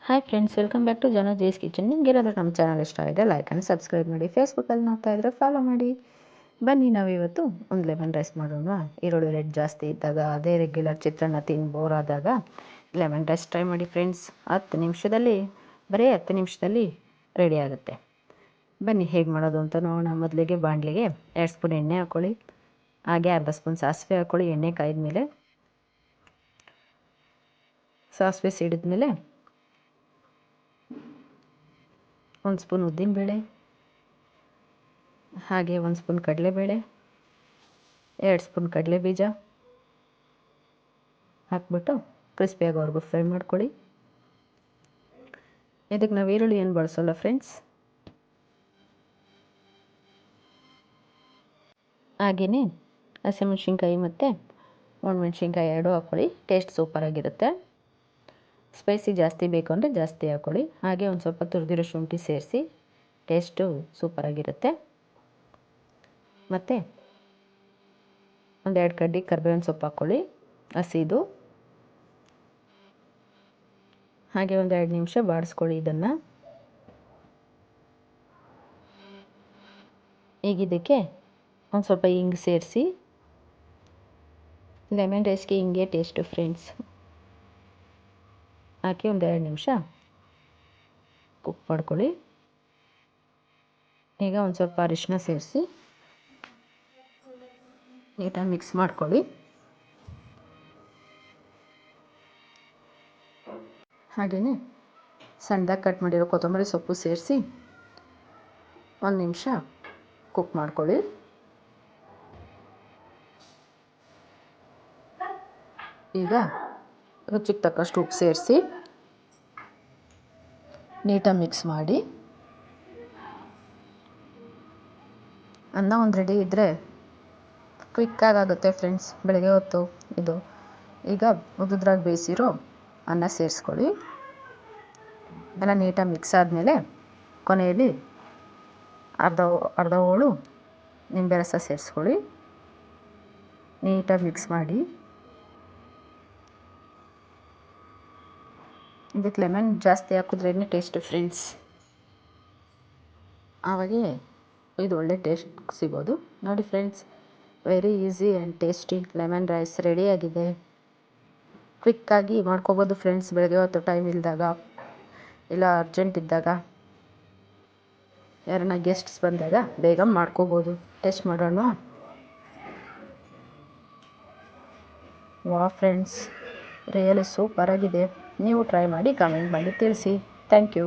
Hi friends, welcome back to Janoji's kitchen. ನಿಮಗೇನಾದರೂ ನಮ್ಮ channel ಇಷ್ಟ ಇದೆ ಲೈಕ್ ಆ್ಯಂಡ್ ಸಬ್ಸ್ಕ್ರೈಬ್ ಮಾಡಿ. ಫೇಸ್ಬುಕ್ಕಲ್ಲಿ ನೋಡ್ತಾ ಇದ್ದರೆ ಫಾಲೋ ಮಾಡಿ. ಬನ್ನಿ ನಾವಿವತ್ತು ಒಂದು ಲೆಮನ್ ರೈಸ್ ಮಾಡೋಣ. ಈರುಳ್ಳಿ ರೇಟ್ ಜಾಸ್ತಿ ಇದ್ದಾಗ, ಅದೇ ರೆಗ್ಯುಲರ್ ಚಿತ್ರಾನ್ನ ತಿಂದು ಬೋರ್ ಆದಾಗ ಲೆಮನ್ ರೈಸ್ ಟ್ರೈ ಮಾಡಿ ಫ್ರೆಂಡ್ಸ್. 10 ನಿಮಿಷದಲ್ಲಿ, ಬರೀ 10 ನಿಮಿಷದಲ್ಲಿ ರೆಡಿ ಆಗುತ್ತೆ. ಬನ್ನಿ ಹೇಗೆ ಮಾಡೋದು ಅಂತ ನೋಡೋಣ. ಮೊದಲಿಗೆ ಬಾಣಲಿಗೆ 2 ಸ್ಪೂನ್ ಎಣ್ಣೆ ಹಾಕ್ಕೊಳ್ಳಿ. ಹಾಗೆ ಅರ್ಧ ಸ್ಪೂನ್ ಸಾಸಿವೆ ಹಾಕ್ಕೊಳ್ಳಿ. ಎಣ್ಣೆ ಕಾಯ್ದ ಮೇಲೆ, ಸಾಸಿವೆ ಸಿಡಿದ್ಮೇಲೆ 1 ಸ್ಪೂನ್ ಉದ್ದಿನಬೇಳೆ, ಹಾಗೆ 1 ಸ್ಪೂನ್ ಕಡಲೆಬೇಳೆ, 2 ಸ್ಪೂನ್ ಕಡಲೆ ಬೀಜ ಹಾಕ್ಬಿಟ್ಟು ಕ್ರಿಸ್ಪಿ ಆಗೋವರೆಗೂ ಫ್ರೈ ಮಾಡ್ಕೊಳ್ಳಿ. ಇದಕ್ಕೆ ನಾವು ಈರುಳ್ಳಿ ಏನು ಬಳಸೋಲ್ಲ ಫ್ರೆಂಡ್ಸ್. ಹಾಗೆಯೇ ಹಸಿಮೆಣ್ಸಿನ್ಕಾಯಿ ಮತ್ತು ಒಣಮೆಣ್ಸಿನ್ಕಾಯಿ 2 ಹಾಕ್ಕೊಳ್ಳಿ. ಟೇಸ್ಟ್ ಸೂಪರಾಗಿರುತ್ತೆ. ಸ್ಪೈಸಿ ಜಾಸ್ತಿ ಬೇಕು ಅಂದರೆ ಜಾಸ್ತಿ ಹಾಕ್ಕೊಳ್ಳಿ. ಹಾಗೆ ಒಂದು ಸ್ವಲ್ಪ ತುರಿದಿರೋ ಶುಂಠಿ ಸೇರಿಸಿ, ಟೇಸ್ಟು ಸೂಪರಾಗಿರುತ್ತೆ. ಮತ್ತು 1-2 ಕಡ್ಡಿ ಕರಿಬೇವಿನ ಸೊಪ್ಪು ಹಾಕ್ಕೊಳ್ಳಿ, ಹಸಿದು. ಹಾಗೆ 1-2 ನಿಮಿಷ ಬಾಡಿಸ್ಕೊಳ್ಳಿ ಇದನ್ನು. ಈಗ ಇದಕ್ಕೆ ಒಂದು ಸ್ವಲ್ಪ ಹಿಂಗೆ ಸೇರಿಸಿ, ಲೆಮನ್ ರೈಸ್ಗೆ ಹಿಂಗೆ ಟೇಸ್ಟು ಫ್ರೆಂಡ್ಸ್. ಹಾಕಿ 1-2 ನಿಮಿಷ ಕುಕ್ ಮಾಡ್ಕೊಳ್ಳಿ. ಈಗ ಒಂದು ಸ್ವಲ್ಪ ಅರಿಶಿನ ಸೇರಿಸಿ ನೀಟಾಗಿ ಮಿಕ್ಸ್ ಮಾಡ್ಕೊಳ್ಳಿ. ಹಾಗೆಯೇ ಸಣ್ಣದಾಗಿ ಕಟ್ ಮಾಡಿರೋ ಕೊತ್ತಂಬರಿ ಸೊಪ್ಪು ಸೇರಿಸಿ 1 ನಿಮಿಷ ಕುಕ್ ಮಾಡ್ಕೊಳ್ಳಿ. ಈಗ ರುಚಿಗೆ ತಕ್ಕಷ್ಟು ಉಪ್ಪು ಸೇರಿಸಿ ನೀಟಾಗಿ ಮಿಕ್ಸ್ ಮಾಡಿ. ಅನ್ನ ಒಂದು ರೆಡಿ ಇದ್ದರೆ ಕ್ವಿಕ್ಕಾಗುತ್ತೆ ಫ್ರೆಂಡ್ಸ್, ಬೆಳಗ್ಗೆ ಹೊತ್ತು ಇದು. ಈಗ ಉದುದ್ರಾಗಿ ಬೇಯಿಸಿರೋ ಅನ್ನ ಸೇರಿಸ್ಕೊಳ್ಳಿ. ಎಲ್ಲ ನೀಟಾಗಿ ಮಿಕ್ಸ್ ಆದಮೇಲೆ ಕೊನೆಯಲ್ಲಿ ಅರ್ಧ ಹೋಳು ನಿಂಬೆ ರಸ ಸೇರಿಸ್ಕೊಳ್ಳಿ. ನೀಟಾಗಿ ಮಿಕ್ಸ್ ಮಾಡಿ. ಇದಕ್ಕೆ ಲೆಮನ್ ಜಾಸ್ತಿ ಹಾಕಿದ್ರೇ ಟೇಸ್ಟು ಫ್ರೆಂಡ್ಸ್. ಆವಾಗೇ ಇದು ಒಳ್ಳೆ ಟೇಸ್ಟ್ ಸಿಗೋದು. ನೋಡಿ friends, very easy and tasty lemon rice ರೆಡಿಯಾಗಿದೆ. ಕ್ವಿಕ್ಕಾಗಿ ಮಾಡ್ಕೋಬೋದು ಫ್ರೆಂಡ್ಸ್. ಬೆಳಗ್ಗೆ ಹೊತ್ತು ಟೈಮ್ ಇಲ್ಲದಾಗ, ಇಲ್ಲ ಅರ್ಜೆಂಟ್ ಇದ್ದಾಗ, ಯಾರನ್ನ ಗೆಸ್ಟ್ಸ್ ಬಂದಾಗ ಬೇಗ ಮಾಡ್ಕೋಬೋದು. ಟೇಸ್ಟ್ ಮಾಡೋಣ. ವಾ ಫ್ರೆಂಡ್ಸ್, ರಿಯಲಿ ಸೂಪರಾಗಿದೆ. ನೀವು ಟ್ರೈ ಮಾಡಿ ಕಮೆಂಟ್ ಮಾಡಿ ತಿಳಿಸಿ. Thank you.